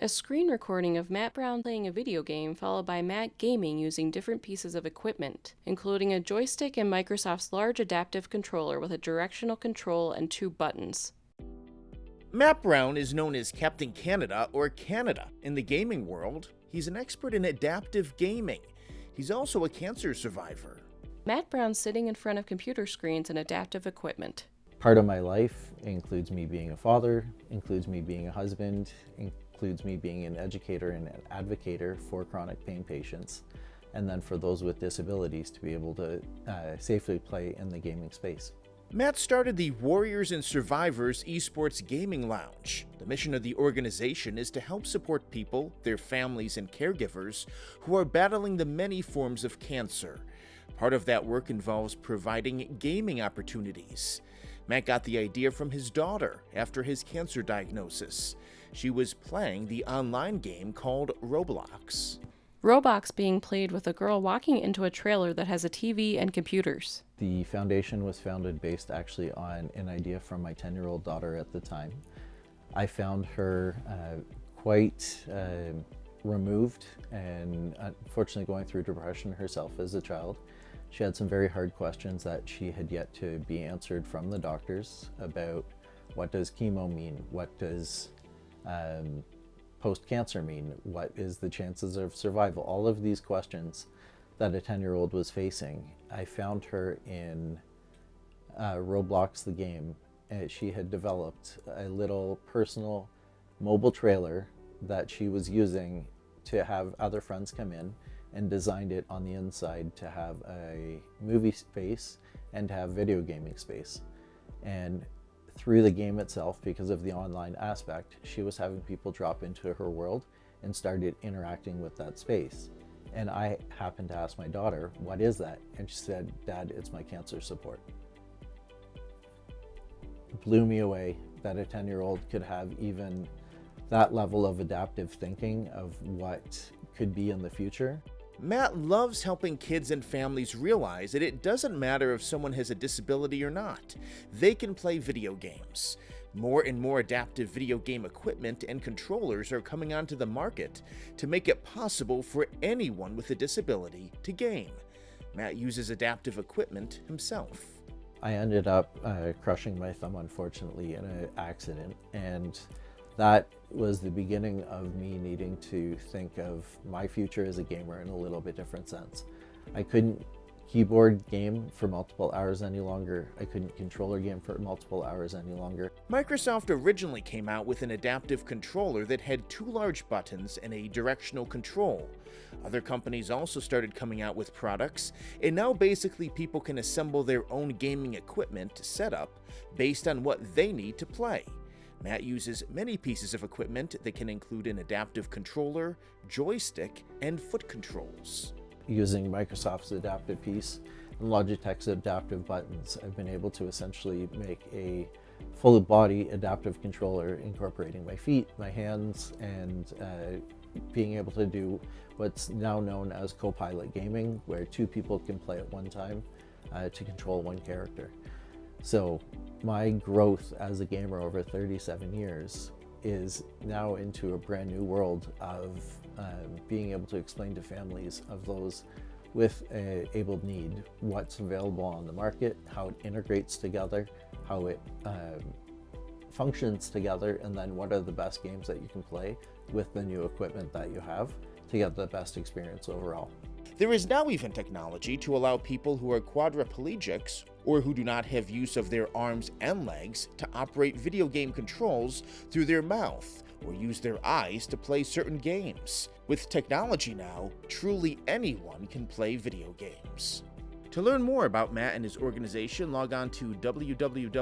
A screen recording of Matt Brown playing a video game, followed by Matt gaming using different pieces of equipment, including a joystick and Microsoft's large adaptive controller with a directional control and 2 buttons. Matt Brown is known as Captain Canada or Canada in the gaming world. He's an expert in adaptive gaming. He's also a cancer survivor. Matt Brown sitting in front of computer screens and adaptive equipment. Part of my life includes me being a father, includes me being a husband, includes me being an educator and an advocator for chronic pain patients, and then for those with disabilities to be able to safely play in the gaming space. Matt started the Warriors and Survivors Esports Gaming Lounge. The mission of the organization is to help support people, their families, and caregivers who are battling the many forms of cancer. Part of that work involves providing gaming opportunities. Matt got the idea from his daughter after his cancer diagnosis. She was playing the online game called Roblox. Roblox being played with a girl walking into a trailer that has a TV and computers. The foundation was founded based actually on an idea from my 10-year-old daughter at the time. I found her quite removed and unfortunately going through depression herself as a child. She had some very hard questions that she had yet to be answered from the doctors about what does chemo mean, what does post-cancer mean, what is the chances of survival, all of these questions that a 10-year-old was facing. I found her in Roblox the game. She had developed a little personal mobile trailer that she was using to have other friends come in, and designed it on the inside to have a movie space and to have video gaming space. And through the game itself, because of the online aspect, she was having people drop into her world and started interacting with that space. And I happened to ask my daughter, what is that? And she said, Dad, it's my cancer support. It blew me away that a 10-year-old could have even that level of adaptive thinking of what could be in the future. Matt loves helping kids and families realize that it doesn't matter if someone has a disability or not. They can play video games. More and more adaptive video game equipment and controllers are coming onto the market to make it possible for anyone with a disability to game. Matt uses adaptive equipment himself. I ended up crushing my thumb, unfortunately, in an accident, and that was the beginning of me needing to think of my future as a gamer in a little bit different sense. I couldn't keyboard game for multiple hours any longer. I couldn't controller game for multiple hours any longer. Microsoft originally came out with an adaptive controller that had 2 large buttons and a directional control. Other companies also started coming out with products, and now basically people can assemble their own gaming equipment setup based on what they need to play. Matt uses many pieces of equipment that can include an adaptive controller, joystick, and foot controls. Using Microsoft's adaptive piece and Logitech's adaptive buttons, I've been able to essentially make a full body adaptive controller incorporating my feet, my hands, and being able to do what's now known as co-pilot gaming, where 2 people can play at one time to control 1 character. So my growth as a gamer over 37 years is now into a brand new world of being able to explain to families of those with a able need what's available on the market, how it integrates together, how it functions together, and then what are the best games that you can play with the new equipment that you have to get the best experience overall. There is now even technology to allow people who are quadriplegics or who do not have use of their arms and legs to operate video game controls through their mouth or use their eyes to play certain games. With technology now, truly anyone can play video games. To learn more about Matt and his organization, log on to www.wsegl.ca.